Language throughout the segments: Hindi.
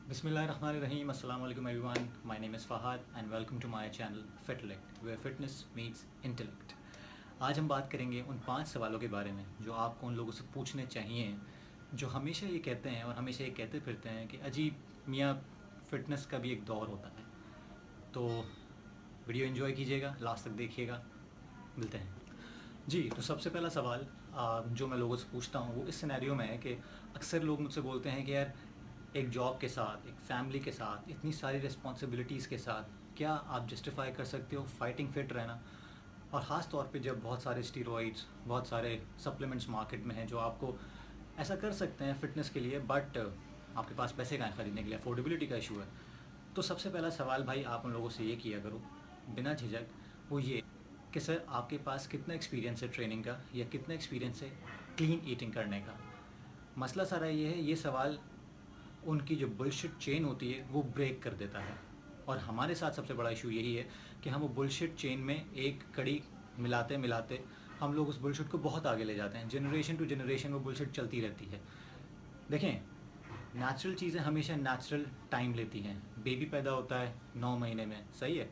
Bismillahirrahmanirrahim. Assalamu alaikum everyone. My name is Fahad and welcome to my channel Fitlect where fitness meets intellect. आज हम बात करेंगे उन 5 सवालों के बारे में जो आपको उन लोगों से पूछने चाहिए जो हमेशा ये कहते हैं और हमेशा ये कहते फिरते हैं कि अजीब मियाँ फ़िटनेस का भी एक दौर होता है। तो वीडियो एंजॉय कीजिएगा, लास्ट तक देखिएगा। मिलते हैं जी। तो सबसे पहला सवाल जो मैं लोगों से पूछता हूँ वो इस सिनेरियो में है कि अक्सर लोग मुझसे बोलते हैं कि यार एक जॉब के साथ, एक फैमिली के साथ, इतनी सारी रिस्पॉन्सिबिलिटीज़ के साथ क्या आप जस्टिफाई कर सकते हो फाइटिंग फिट रहना? और ख़ास तौर पे जब बहुत सारे स्टीरॉइड्स, बहुत सारे सप्लीमेंट्स मार्केट में हैं जो आपको ऐसा कर सकते हैं फ़िटनेस के लिए, बट आपके पास पैसे कहाँ हैं ख़रीदने के लिए, अफोर्डेबिलिटी का इशू है। तो सबसे पहला सवाल भाई आप उन लोगों से ये किया करो बिना झिझक, वो ये कि सर आपके पास कितना एक्सपीरियंस है ट्रेनिंग का या कितना एक्सपीरियंस है क्लीन ईटिंग करने का। मसला सारा ये है, ये सवाल उनकी जो बुलशिट चेन होती है वो ब्रेक कर देता है। और हमारे साथ सबसे बड़ा इशू यही है कि हम वो बुलशिट चेन में एक कड़ी मिलाते मिलाते हम लोग उस बुलशिट को बहुत आगे ले जाते हैं। जनरेशन टू जनरेशन वो बुलशिट चलती रहती है। देखें, नेचुरल चीज़ें हमेशा नेचुरल टाइम लेती हैं। बेबी पैदा होता है 9 महीने में, सही है।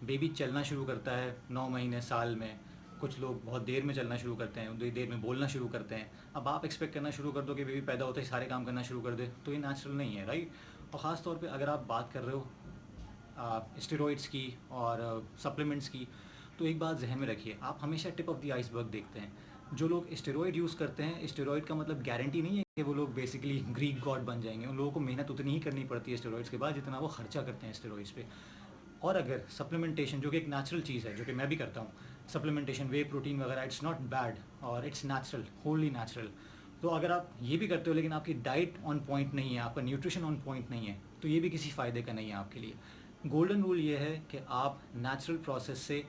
बेबी चलना शुरू करता है 9 महीने साल में। कुछ लोग बहुत देर में चलना शुरू करते हैं, देर में बोलना शुरू करते हैं। अब आप एक्सपेक्ट करना शुरू कर दो कि बेबी पैदा होते ही सारे काम करना शुरू कर दे, तो ये नेचुरल नहीं है, राइट। और ख़ास तौर पे अगर आप बात कर रहे हो स्टेरॉइड्स की और सप्लीमेंट्स की, तो एक बात जहन में रखिए, आप हमेशा टिप ऑफ द आइसबर्ग देखते हैं। जो लोग स्टेरॉइड यूज़ करते हैं, स्टेरॉइड का मतलब गारंटी नहीं है कि वो लोग बेसिकली ग्रीक गॉड बन जाएंगे। उन लोगों को मेहनत उतनी ही करनी पड़ती है स्टेरॉइड्स के बाद जितना वो खर्चा करते हैं स्टेरॉइड्स पे। और अगर सप्लीमेंटेशन, जो कि एक नेचुरल चीज़ है, जो कि मैं भी करता हूँ, सप्लीमेंटेशन, वे प्रोटीन वगैरह, इट्स नॉट बैड और इट्स नेचुरल, होली नेचुरल। तो अगर आप ये भी करते हो लेकिन आपकी डाइट ऑन पॉइंट नहीं है, आपका न्यूट्रिशन ऑन पॉइंट नहीं है, तो ये भी किसी फ़ायदे का नहीं है आपके लिए। गोल्डन रूल ये है कि आप नेचुरल प्रोसेस से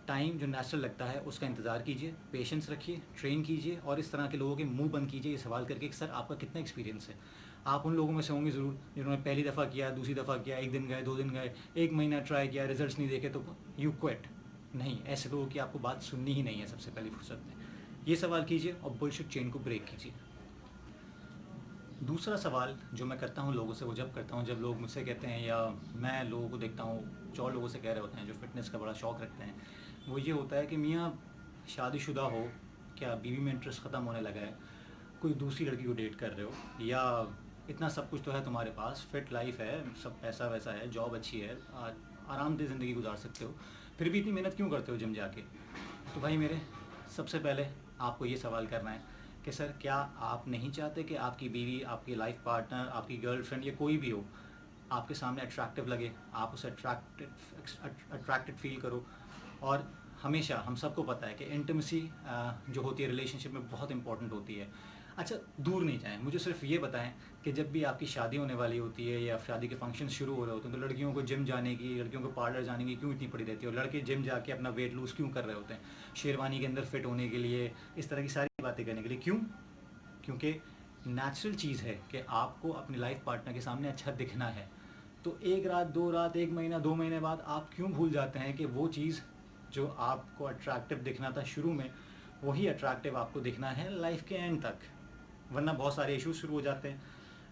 टाइम जो नेचुरल लगता है उसका इंतज़ार कीजिए, पेशेंस रखिए, ट्रेन कीजिए और इस तरह के लोगों के मुंह बंद कीजिए ये सवाल करके कि सर आपका कितना एक्सपीरियंस है। आप उन लोगों में से होंगे ज़रूर जिन्होंने पहली दफ़ा किया, दूसरी दफ़ा किया, 1 दिन गए, 2 दिन गए, 1 महीना ट्राई किया, रिजल्ट्स नहीं देखे तो यू क्विट। नहीं, ऐसे लोगों की आपको बात सुननी ही नहीं है सबसे पहली फुर्सत में। ये सवाल कीजिए और बुलशिट चेन को ब्रेक कीजिए। दूसरा सवाल जो मैं करता हूँ लोगों से, वो जब करता हूँ जब लोग मुझसे कहते हैं या मैं लोगों को देखता हूँ जो लोगों से कह रहे होते हैं जो फ़िटनेस का बड़ा शौक़ रखते हैं, वो ये होता है कि मियाँ शादीशुदा हो, क्या बीवी में इंटरेस्ट ख़त्म होने लगा है, कोई दूसरी लड़की को डेट कर रहे हो, या इतना सब कुछ तो है तुम्हारे पास, फिट लाइफ है, सब पैसा वैसा है, जॉब अच्छी है, आरामदेह ज़िंदगी गुजार सकते हो, फिर भी इतनी मेहनत क्यों करते हो जिम जाके। तो भाई मेरे, सबसे पहले आपको ये सवाल करना है कि सर क्या आप नहीं चाहते कि आपकी बीवी, आपकी लाइफ पार्टनर, आपकी गर्लफ्रेंड या कोई भी हो आपके सामने अट्रैक्टिव लगे, आप उसे अट्रैक्टेड फील करो। और हमेशा हम सबको पता है कि इंटीमेसी जो होती है रिलेशनशिप में बहुत इंपॉर्टेंट होती है। अच्छा, दूर नहीं जाएं, मुझे सिर्फ ये बताएं कि जब भी आपकी शादी होने वाली होती है या शादी के फंक्शन शुरू हो रहे होते हैं तो लड़कियों को जिम जाने की, लड़कियों को पार्लर जाने की क्यों इतनी पड़ी रहती है, और लड़के जिम जाके अपना वेट लूज़ क्यों कर रहे होते हैं, शेरवानी के अंदर फिट होने के लिए, इस तरह की सारी बातें करने के लिए। क्यों? क्योंकि नेचुरल चीज़ है कि आपको अपने लाइफ पार्टनर के सामने अच्छा दिखना है। तो 1 रात, 2 रात, 1 महीना, 2 महीने बाद आप क्यों भूल जाते हैं कि वो चीज़ जो आपको अट्रैक्टिव दिखना था शुरू में, वही अट्रैक्टिव आपको दिखना है लाइफ के एंड तक। वरना बहुत सारे इश्यूज शुरू हो जाते हैं।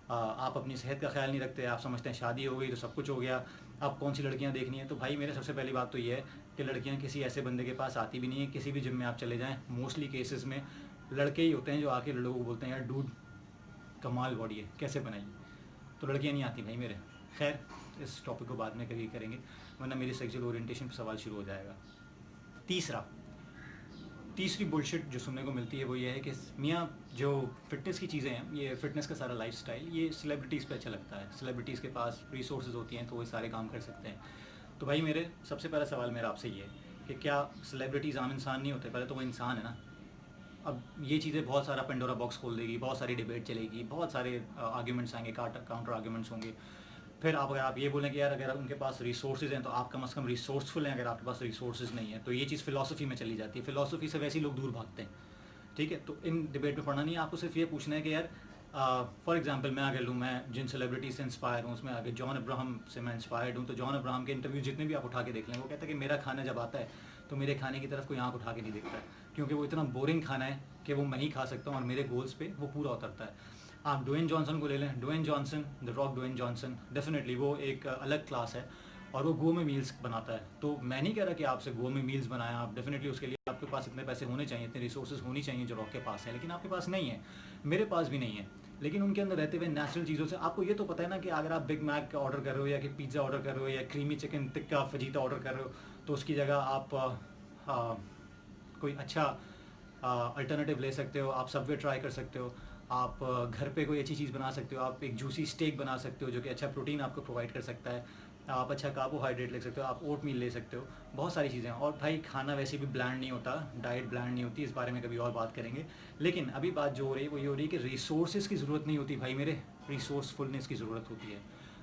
आप अपनी सेहत का ख्याल नहीं रखते, आप समझते हैं शादी हो गई तो सब कुछ हो गया, अब कौन सी लड़कियां देखनी है। तो भाई मेरे सबसे पहली बात तो ये है कि लड़कियां किसी ऐसे बंदे के पास आती भी नहीं है। किसी भी जिम में आप चले जाएं, मोस्टली केसेस में लड़के ही होते हैं जो आके लोगों को बोलते हैं यार डूड कमाल बॉडी है, कैसे बनाई। तो लड़कियां नहीं आती भाई मेरे। खैर, इस टॉपिक को बाद में कभी करेंगे, वरना मेरी सेक्सुअल ओरिएंटेशन पर सवाल शुरू हो जाएगा। तीसरी बुलशिट जो सुनने को मिलती है वो ये है कि मियाँ जो फिटनेस की चीज़ें हैं, ये फिटनेस का सारा लाइफस्टाइल ये सेलिब्रिटीज़ पे अच्छा लगता है। सेलिब्रिटीज़ के पास रिसोर्सेज होती हैं तो वो सारे काम कर सकते हैं। तो भाई मेरे, सबसे पहला सवाल मेरा आपसे ये है कि क्या सेलिब्रिटीज़ आम इंसान नहीं होते? पहले तो वो इंसान है ना। अब ये चीज़ें बहुत सारा पेंडोरा बॉक्स खोल देगी, बहुत सारी डिबेट चलेगी, बहुत सारे आर्ग्यूमेंट्स आएंगे, काउंटर आर्ग्यूमेंट्स होंगे। फिर अगर आप ये बोलें कि यार अगर उनके पास रिसोर्सेज हैं तो आप कम से कम रिसोर्सफुल हैं, अगर आपके पास रिसोर्सेज नहीं है तो ये चीज़ फ़िलासफ़ी में चली जाती है। फ़िलासफ़ी से वैसे ही लोग दूर भागते हैं, ठीक है। तो इन डिबेट में पढ़ना नहीं है, आपको सिर्फ ये पूछना है कि यार फॉर एग्जांपल मैं अगर लूँ, मैं जिन सेलिब्रिटी से इंस्पायर हूँ उसमें अगर जॉन अब्राहम से मैं इंस्पायर्ड हूँ, तो जॉन अब्राहम के इंटरव्यू जितने भी आप उठा के देख लें, वो कहता है कि मेरा खाना जब आता है तो मेरे खाने की तरफ कोई आँख उठा के नहीं देखता है, क्योंकि वो इतना बोरिंग खाना है कि वो मैं ही खा सकता हूँ और मेरे गोल्स पे वो पूरा उतरता है। आप ड्वेन जॉनसन को ले लें, Dwayne Johnson, the Rock Dwayne Johnson, definitely वो एक अलग क्लास है और वो गो में मील्स बनाता है। तो मैं नहीं कह रहा कि आपसे गो में मील्स बनाएं आप, डेफिनेटली उसके लिए आपके पास इतने पैसे होने चाहिए, इतने रिसोर्सेज होनी चाहिए जो रॉक के पास है, लेकिन आपके पास नहीं है, मेरे पास भी नहीं है। लेकिन उनके अंदर रहते हुए नेचुरल चीज़ों से आपको ये तो पता है ना कि अगर आप बिग मैक ऑर्डर कर रहे हो या कि पिज़्ज़ा ऑर्डर कर रहे हो या creamy chicken tikka fajita order कर रहे हो, तो उसकी जगह आप कोई अच्छा अल्टरनेटिव ले सकते हो, आप सबवे ट्राई कर सकते हो, आप घर पे कोई अच्छी चीज़ बना सकते हो, आप एक जूसी स्टेक बना सकते हो जो कि अच्छा प्रोटीन आपको प्रोवाइड कर सकता है, आप अच्छा कार्बोहाइड्रेट ले सकते हो, आप ओट मील ले सकते हो, बहुत सारी चीज़ें हैं। और भाई खाना वैसे भी ब्लैंड नहीं होता, डाइट ब्लैंड नहीं होती, इस बारे में कभी और बात करेंगे। लेकिन अभी बात जो हो रही है वो ये हो रही है कि रिसोर्सेज की ज़रूरत नहीं होती भाई मेरे, रिसोर्सफुलनेस की ज़रूरत होती है।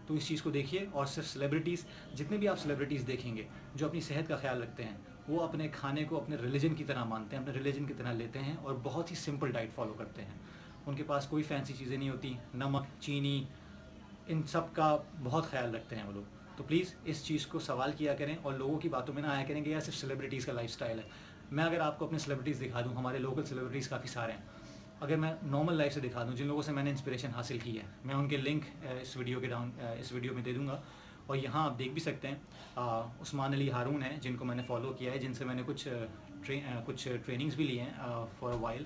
तो इस चीज़ को देखिए। और सिर्फ सेलिब्रिटीज़, जितने भी आप सेलिब्रिटीज़ देखेंगे जो अपनी सेहत का ख्याल रखते हैं, वो अपने खाने को अपने रिलीजन की तरह मानते हैं, अपने रिलीजन की तरह लेते हैं और बहुत ही सिंपल डाइट फॉलो करते हैं। उनके पास कोई फैंसी चीज़ें नहीं होती, नमक, चीनी, इन सब का बहुत ख्याल रखते हैं वो लोग। तो प्लीज़ इस चीज़ को सवाल किया करें और लोगों की बातों में ना आया करें कि यार सिर्फ सेलिब्रिटीज़ का लाइफस्टाइल है। मैं अगर आपको अपने सेलिब्रिटीज़ दिखा दूँ, हमारे लोकल सेलिब्रिटीज़ काफ़ी सारे हैं, अगर मैं नॉर्मल लाइफ से दिखा दूँ, जिन लोगों से मैंने इंस्पिरेशन हासिल की है, मैं उनके लिंक इस वीडियो में दे दूँगा। और यहाँ आप देख भी सकते हैं उस्मान अली हारून हैं जिनको मैंने फॉलो किया है, जिनसे मैंने कुछ ट्रेनिंग्स भी लिए हैं फॉर अ वाइल।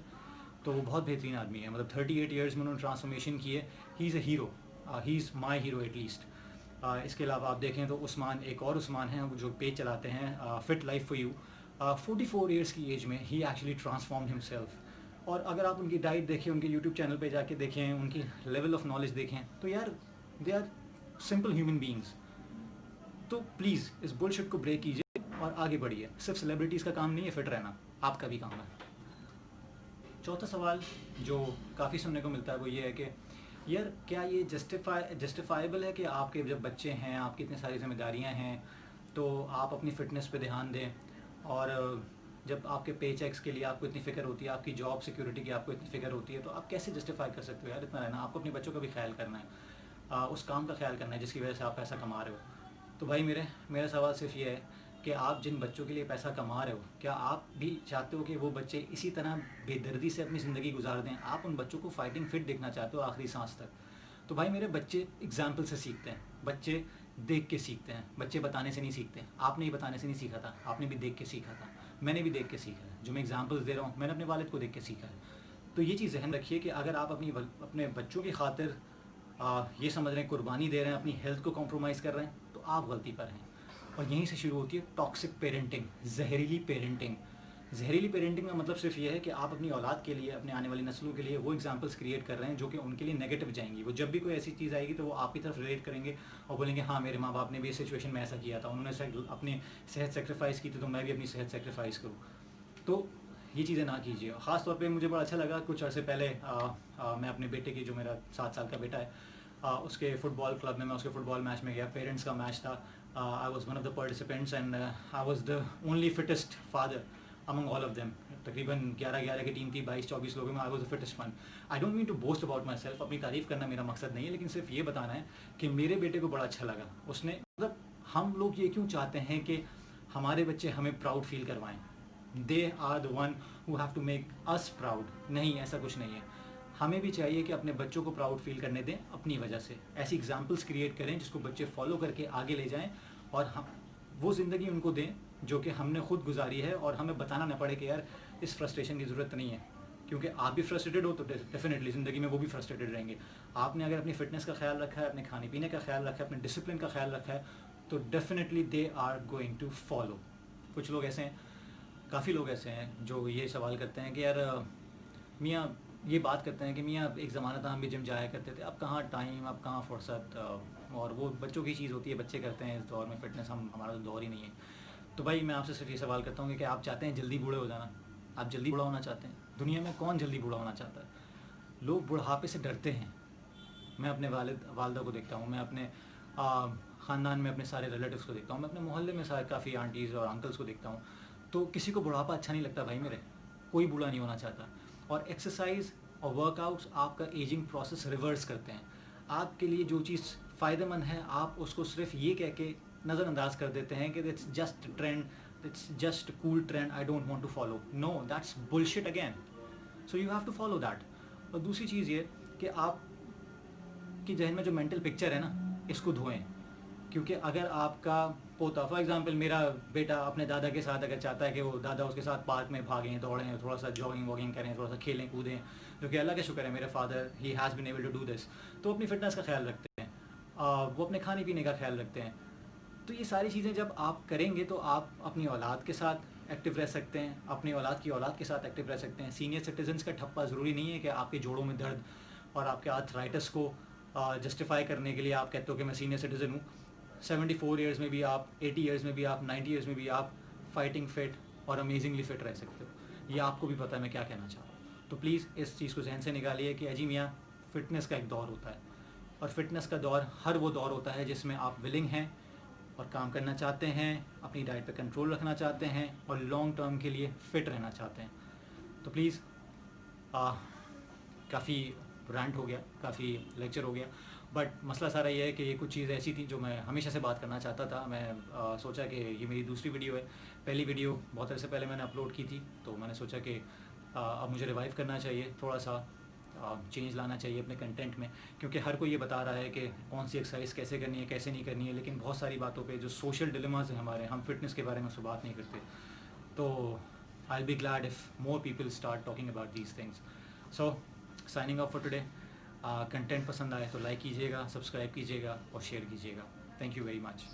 तो वो बहुत बेहतरीन आदमी है, मतलब 38 ईयर्स में उन्होंने ट्रांसफॉर्मेशन की है। He is a hero, he is my hero at least. इसके अलावा आप देखें तो उस्मान, एक और उस्मान हैं जो पेज चलाते हैं fit life for you. 44 years की एज में ही एक्चुअली ट्रांसफॉर्म हिमसेल्फ। और अगर आप उनकी डाइट देखें, उनके यूट्यूब चैनल पे जाके देखें, उनकी लेवल ऑफ नॉलेज देखें, तो यार they are simple human beings. तो प्लीज़ इस बुलशिट को ब्रेक कीजिए और आगे बढ़िए। सिर्फ सेलिब्रिटीज़ का काम नहीं है फिट रहना, आपका भी काम है। चौथा सवाल जो काफ़ी सुनने को मिलता है वो ये है कि यार क्या ये जस्टिफाइबल है कि आपके जब बच्चे हैं, आपकी इतनी सारी जिम्मेदारियां हैं, तो आप अपनी फ़िटनेस पे ध्यान दें, और जब आपके पे चेक्स के लिए आपको इतनी फ़िक्र होती है, आपकी जॉब सिक्योरिटी की आपको इतनी फ़िक्र होती है, तो आप कैसे जस्टिफाई कर सकते हो यार इतना रहना? आपको अपने बच्चों का भी ख्याल करना है, उस काम का ख्याल करना है जिसकी वजह से आप पैसा कमा रहे हो। तो भाई मेरा सवाल सिर्फ ये है कि आप जिन बच्चों के लिए पैसा कमा रहे हो, क्या आप भी चाहते हो कि वो बच्चे इसी तरह बेदर्दी से अपनी ज़िंदगी गुजार दें? आप उन बच्चों को फाइटिंग फिट देखना चाहते हो आखिरी सांस तक। तो भाई मेरे बच्चे एग्जाम्पल से सीखते हैं, बच्चे देख के सीखते हैं, बच्चे बताने से नहीं सीखते। आपने ही बताने से नहीं सीखा था, आपने भी देख के सीखा था, मैंने भी देख के सीखा है। जो मैं एग्जाम्पल्स दे रहा हूँ, मैंने अपने वालिद को देख के सीखा है। तो ये चीज़ जहन रखिए कि अगर आप अपने बच्चों की खातिर ये समझ रहे हैं कुर्बानी दे रहे हैं, अपनी हेल्थ को कॉम्प्रोमाइज़ कर रहे हैं, तो आप गलती पर हैं। और यहीं से शुरू होती है टॉक्सिक पेरेंटिंग, जहरीली पेरेंटिंग। जहरीली पेरेंटिंग का मतलब सिर्फ ये है कि आप अपनी औलाद के लिए, अपने आने वाली नस्लों के लिए वो एग्जाम्पल्स क्रिएट कर रहे हैं जो कि उनके लिए नेगेटिव जाएंगी। वो जब भी कोई ऐसी चीज़ आएगी तो वो आपकी तरफ रिलेट करेंगे और बोलेंगे हाँ मेरे माँ बाप ने भी इस सिचुएशन में ऐसा किया था, उन्होंने अपनी सेहत सेक्रीफाइस की थी, तो मैं भी अपनी सेहत सेक्रीफाइस करूँ। तो ये चीज़ें ना कीजिए। ख़ास तौर पे मुझे बड़ा अच्छा लगा, कुछ अर्से पहले मैं अपने बेटे की, जो मेरा 7 साल का बेटा है, उसके फुटबॉल क्लब में, मैं उसके फुटबॉल मैच में गया, पेरेंट्स का मैच था। I was one of the participants and I was the only fittest father among all of them. तकरीबन 11 की टीम थी, 22-24 लोगों में। I was the fittest one. I don't mean to boast about my self, अपनी तारीफ़ करना मेरा मकसद नहीं है, लेकिन सिर्फ ये बताना है कि मेरे बेटे को बड़ा अच्छा लगा। उसने, मतलब हम लोग ये क्यों चाहते हैं कि हमारे बच्चे हमें प्राउड फील करवाएं? They are the one who have to make us proud. नहीं, ऐसा कुछ नहीं है। हमें भी चाहिए कि अपने बच्चों को प्राउड फील करने दें अपनी वजह से। ऐसी एग्जाम्पल्स क्रिएट करें जिसको बच्चे फॉलो करके आगे ले जाएं, और हम वो ज़िंदगी उनको दें जो कि हमने खुद गुजारी है, और हमें बताना न पड़े कि यार इस फ्रस्ट्रेशन की ज़रूरत नहीं है। क्योंकि आप भी फ्रस्ट्रेटेड हो तो डेफिनेटली ज़िंदगी में वो भी फ्रस्ट्रेटेड रहेंगे। आपने अगर अपनी फ़िटनेस का ख्याल रखा है, अपने खाने पीने का ख्याल रखा है, अपने डिसिप्लिन का ख्याल रखा है, तो definitely they are going to follow. कुछ लोग ऐसे हैं, काफ़ी लोग ऐसे हैं जो ये सवाल करते हैं कि यार मियाँ, ये बात करते हैं कि मियाँ एक ज़माना था हम भी जिम जाया करते थे, अब कहाँ टाइम, अब कहाँ फुर्सत, और वो बच्चों की चीज़ होती है, बच्चे करते हैं इस दौर में फ़िटनेस, हमारा तो दौर ही नहीं है। तो भाई मैं आपसे सिर्फ ये सवाल करता हूँ कि आप चाहते हैं जल्दी बूढ़े हो जाना? आप जल्दी बूढ़ा होना चाहते हैं? दुनिया में कौन जल्दी बूढ़ा होना चाहता है? लोग बुढ़ापे से डरते हैं। मैं अपने वालदा को देखता हूँ, मैं अपने ख़ानदान में अपने सारे रिलेटिव्स को देखता हूँ, मैं अपने मोहल्ले में सारे काफ़ी आंटीज़ और अंकल्स को देखता हूँ। तो किसी को बुढ़ापा अच्छा नहीं लगता भाई मेरे, कोई बूढ़ा नहीं होना चाहता। और एक्सरसाइज और वर्कआउट्स आपका एजिंग प्रोसेस रिवर्स करते हैं। आपके लिए जो चीज़ फ़ायदेमंद है, आप उसको सिर्फ ये कह के नज़रअंदाज कर देते हैं कि it's just trend, it's just cool trend, I don't want to follow. No, that's bullshit again. So you have to follow that. और दूसरी चीज़ ये कि आप कि जहन में जो मेंटल पिक्चर है ना, इसको धोएं। क्योंकि अगर आपका पोता, फॉर एग्जांपल मेरा बेटा अपने दादा के साथ अगर चाहता है कि वो दादा उसके साथ पार्क में भागें, दौड़ें, थोड़ा सा जॉगिंग वॉगिंग करें, थोड़ा सा खेलें कूदें, जो कि अल्लाह का शुक्र है मेरे फादर ही has been able to do this, तो अपनी फ़िटनेस का ख्याल रखते हैं, वो अपने खाने पीने का ख्याल रखते हैं। तो ये सारी चीज़ें जब आप करेंगे तो आप अपनी औलाद के साथ एक्टिव रह सकते हैं, अपनी औलाद की औलाद के साथ एक्टिव रह सकते हैं। सीनियर सिटीजन्स का ठप्पा ज़रूरी नहीं है कि आपके जोड़ों में दर्द और आपके आर्थराइटिस को जस्टिफाई करने के लिए आप कहते हो कि मैं सीनियर सिटीज़न हूँ। 74 ईयर्स में भी आप, 80 ईयर्स में भी आप, 90 ईयर्स में भी आप फाइटिंग फिट और अमेजिंगली फिट रह सकते हो। ये आपको भी पता है मैं क्या कहना चाह रहा हूँ। तो प्लीज़ इस चीज़ को जहन से निकालिए कि अजी मियाँ, फ़िटनेस का एक दौर होता है, और फिटनेस का दौर हर वो दौर होता है जिसमें आप विलिंग हैं और काम करना चाहते हैं, अपनी डाइट पे कंट्रोल रखना चाहते हैं और लॉन्ग टर्म के लिए फ़िट रहना चाहते हैं। तो प्लीज़, काफ़ी रैंट हो गया, काफ़ी लेक्चर हो गया, बट मसला सारा ये है कि ये कुछ चीज़ ऐसी थी जो मैं हमेशा से बात करना चाहता था। मैं सोचा कि ये मेरी दूसरी वीडियो है। पहली वीडियो बहुत अरसे पहले मैंने अपलोड की थी, तो मैंने सोचा कि अब मुझे रिवाइव करना चाहिए, थोड़ा सा चेंज लाना चाहिए अपने कंटेंट में, क्योंकि हर कोई ये बता रहा है कि कौन सी एक्सरसाइज कैसे करनी है, कैसे नहीं करनी है, लेकिन बहुत सारी बातों पे जो सोशल डिलेमास हैं हमारे, हम फिटनेस के बारे में उससे बात नहीं करते। तो I be glad if more people start talking about these things. So signing off for today. Content पसंद आए तो लाइक कीजिएगा, सब्सक्राइब कीजिएगा और शेयर कीजिएगा। Thank you very much.